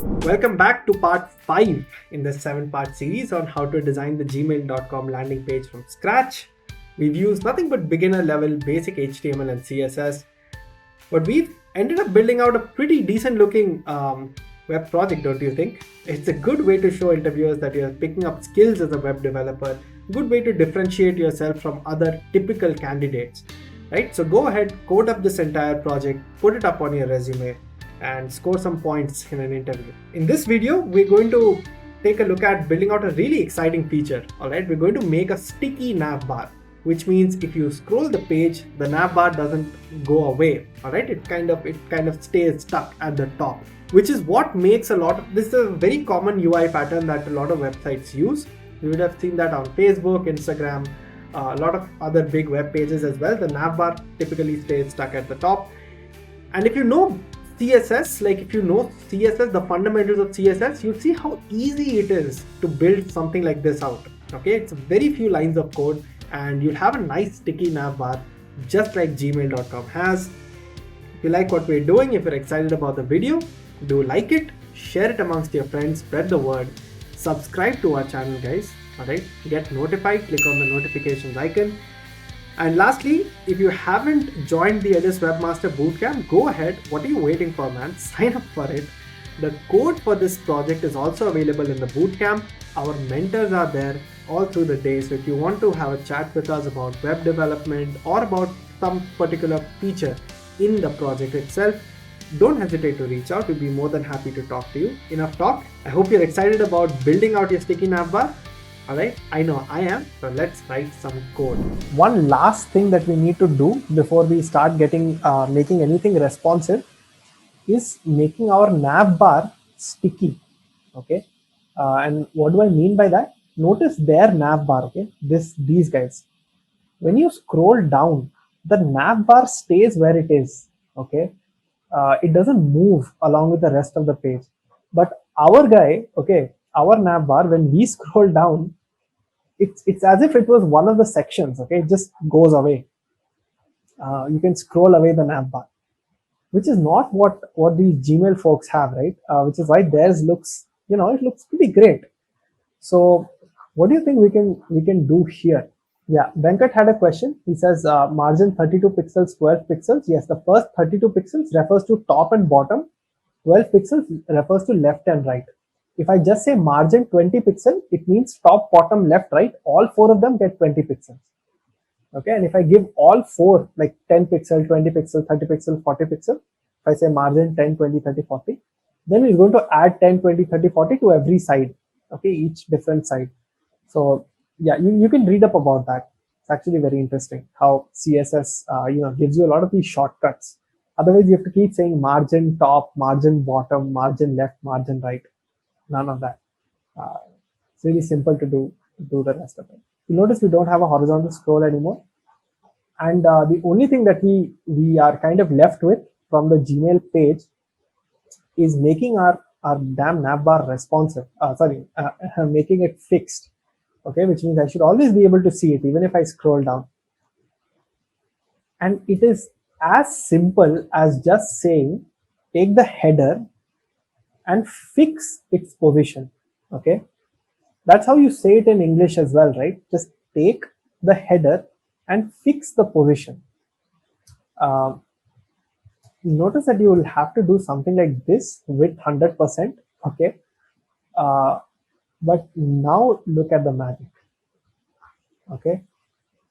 Welcome back to part 5 in the 7-part series on how to design the gmail.com landing page from scratch. We've used nothing but beginner level basic HTML and CSS, but we've ended up building out a pretty decent looking web project, don't you think? It's a good way to show interviewers that you're picking up skills as a web developer, good way to differentiate yourself from other typical candidates, right? So go ahead, code up this entire project, put it up on your resume, and score some points in an interview. In this video, we're going to take a look at building out a really exciting feature. All right, we're going to make a sticky nav bar, which means if you scroll the page, the nav bar doesn't go away. All right, it kind of stays stuck at the top, which is what makes this is a very common UI pattern that a lot of websites use. You would have seen that on Facebook, Instagram, a lot of other big web pages as well. The nav bar typically stays stuck at the top. And if you know CSS, the fundamentals of CSS, you see how easy it is to build something like this out. Okay, it's very few lines of code and you'll have a nice sticky nav bar just like gmail.com has. If you like what we're doing, if you're excited about the video, do like it, share it amongst your friends, spread the word, subscribe to our channel, guys. All right, get notified, click on the notifications icon. And lastly, if you haven't joined the LS Webmaster Bootcamp, go ahead. What are you waiting for, man? Sign up for it. The code for this project is also available in the bootcamp. Our mentors are there all through the day. So if you want to have a chat with us about web development or about some particular feature in the project itself, don't hesitate to reach out. We'll be more than happy to talk to you. Enough talk. I hope you're excited about building out your sticky navbar. Alright, I know I am, so let's write some code. One last thing that we need to do before we start making anything responsive is making our nav bar sticky. Okay, and what do I mean by that? Notice their nav bar. Okay, these guys. When you scroll down, the nav bar stays where it is. Okay, it doesn't move along with the rest of the page. But our guy, okay, our nav bar, when we scroll down, it's as if it was one of the sections. Okay, it just goes away. You can scroll away the nav bar, which is not what these Gmail folks have, right? Which is why theirs looks, it looks pretty great. So what do you think we can do here? Yeah, Venkat had a question. He says margin 32 pixels, 12 pixels. Yes, the first 32 pixels refers to top and bottom. 12 pixels refers to left and right. If I just say margin 20 pixel, it means top, bottom, left, right. All four of them get 20 pixels. Okay, and if I give all four, like 10 pixel, 20 pixel, 30 pixel, 40 pixel, if I say margin 10, 20, 30, 40, then it's going to add 10, 20, 30, 40 to every side. Okay, each different side. So yeah, you can read up about that. It's actually very interesting how CSS, gives you a lot of these shortcuts. Otherwise, you have to keep saying margin top, margin bottom, margin left, margin right. None of that. It's really simple to do the rest of it. You notice we don't have a horizontal scroll anymore. And the only thing that we are kind of left with from the Gmail page is making our damn navbar responsive. Making it fixed. Okay, which means I should always be able to see it even if I scroll down. And it is as simple as just saying, take the header and fix its position. Okay, that's how you say it in English as well, right? Just take the header and fix the position. Notice that you will have to do something like this with 100%. Okay, but now look at the magic. Okay,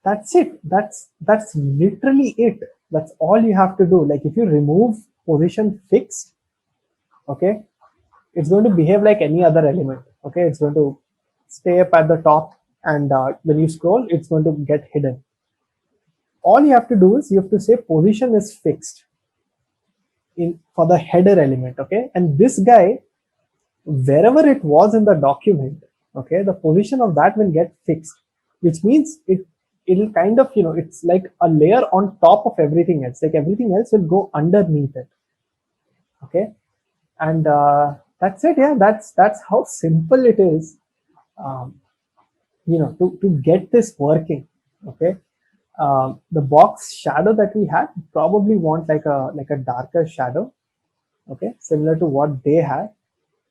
that's it. That's literally it. That's all you have to do. Like if you remove position fixed, okay, it's going to behave like any other element. Okay, it's going to stay up at the top, and when you scroll, it's going to get hidden. All you have to do is you have to say position is fixed for the header element. Okay, and this guy, wherever it was in the document, okay, the position of that will get fixed, which means it'll kind of, it's like a layer on top of everything else. Like everything else will go underneath it. Okay, and that's it. Yeah, that's how simple it is. To get this working. Okay, the box shadow that we had, probably want like a darker shadow. Okay, similar to what they had.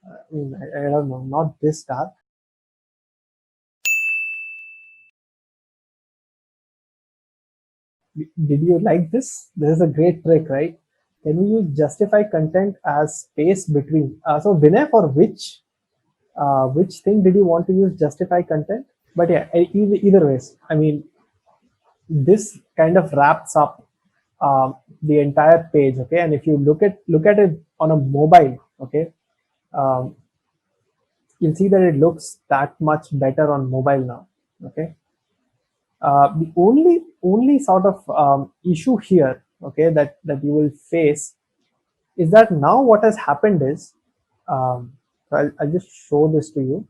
I don't know, not this dark. Did you like this? This is a great trick, right? Can you use justify content as space between? So Vinay, for which thing did you want to use justify content? But yeah, either ways, I mean, this kind of wraps up the entire page, okay? And if you look at it on a mobile, okay, um, you'll see that it looks that much better on mobile now, okay? The only sort of issue here, okay, that you will face is that now what has happened is, so I'll just show this to you.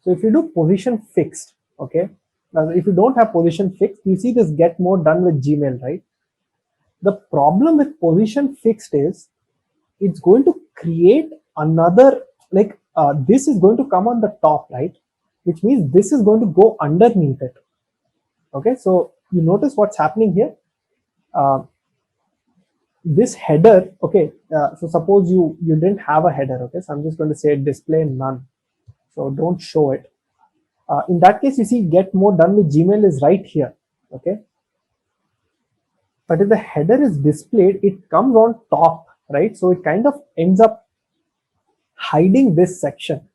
So if you do position fixed, okay, now if you don't have position fixed, you see this get more done with Gmail, right? The problem with position fixed is it's going to create another, like this is going to come on the top, right? Which means this is going to go underneath it. Okay, so you notice what's happening here. This header, okay, so suppose you didn't have a header, okay, so I'm just going to say display none, so don't show it. In that case, you see get more done with Gmail is right here, okay, but if the header is displayed, it comes on top, right? So it kind of ends up hiding this section,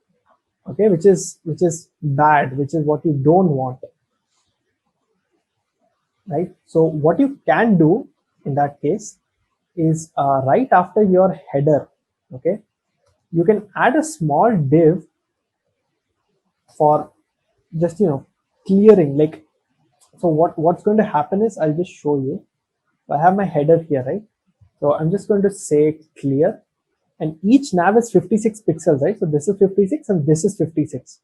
okay, which is bad, which is what you don't want, right? So what you can do in that case is right after your header, okay, you can add a small div for just clearing, like, so what's going to happen is, I'll just show you. So I have my header here, right? So I'm just going to say clear, and each nav is 56 pixels, right? So this is 56 and this is 56.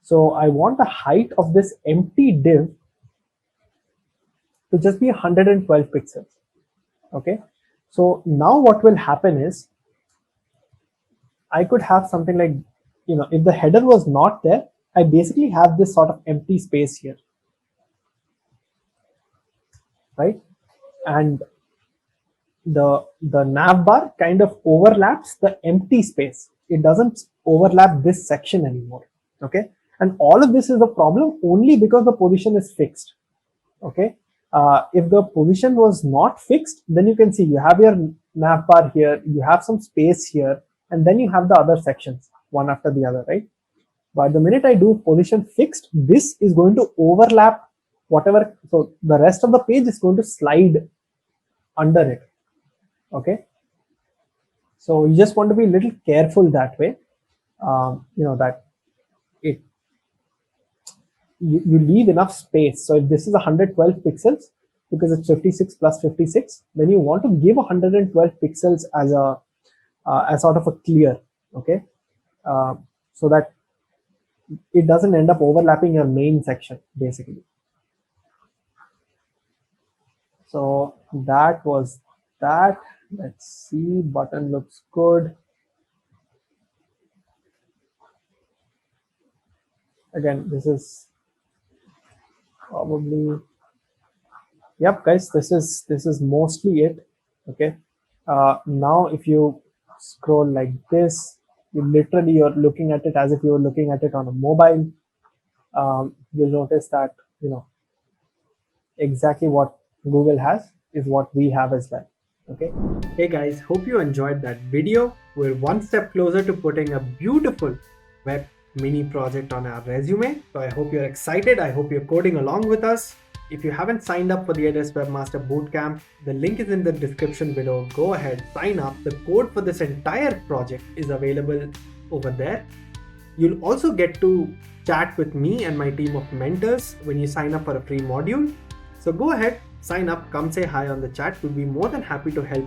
So I want the height of this empty div to just be 112 pixels, okay? So now what will happen is, I could have something like, if the header was not there, I basically have this sort of empty space here, right? And the nav bar kind of overlaps the empty space. It doesn't overlap this section anymore, okay? And all of this is a problem only because the position is fixed, okay? If the position was not fixed, then you can see you have your nav bar here, you have some space here, and then you have the other sections one after the other, right? But the minute I do position fixed, this is going to overlap whatever, so the rest of the page is going to slide under it, okay? So you just want to be a little careful that way, that you leave enough space. So if this is 112 pixels, because it's 56 plus 56, then you want to give 112 pixels as sort of a clear, okay, so that it doesn't end up overlapping your main section basically. So that was that. Let's see, button looks good. Again, this is probably, yep guys, this is mostly it, okay? Now if you scroll like this, you're looking at it as if you were looking at it on a mobile. You'll notice that exactly what Google has is what we have as well, okay? Hey guys, hope you enjoyed that video. We're one step closer to putting a beautiful web mini project on our resume. So I hope you're excited. I hope you're coding along with us. If you haven't signed up for the AWS Webmaster Bootcamp, the link is in the description below. Go ahead, sign up. The code for this entire project is available over there. You'll also get to chat with me and my team of mentors when you sign up for a free module. So go ahead, sign up, come say hi on the chat. We'll be more than happy to help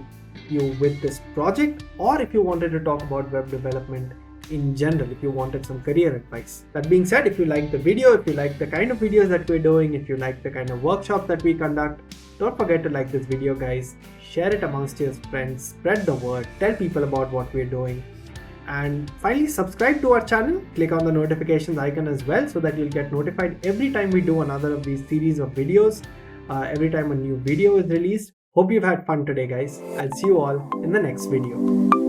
you with this project, or if you wanted to talk about web development in general, if you wanted some career advice. That being said, if you like the video, if you like the kind of videos that we're doing, if you like the kind of workshops that we conduct, don't forget to like this video guys, share it amongst your friends, spread the word, tell people about what we're doing, and finally subscribe to our channel, click on the notifications icon as well so that you'll get notified every time we do another of these series of videos, every time a new video is released. Hope you've had fun today guys. I'll see you all in the next video.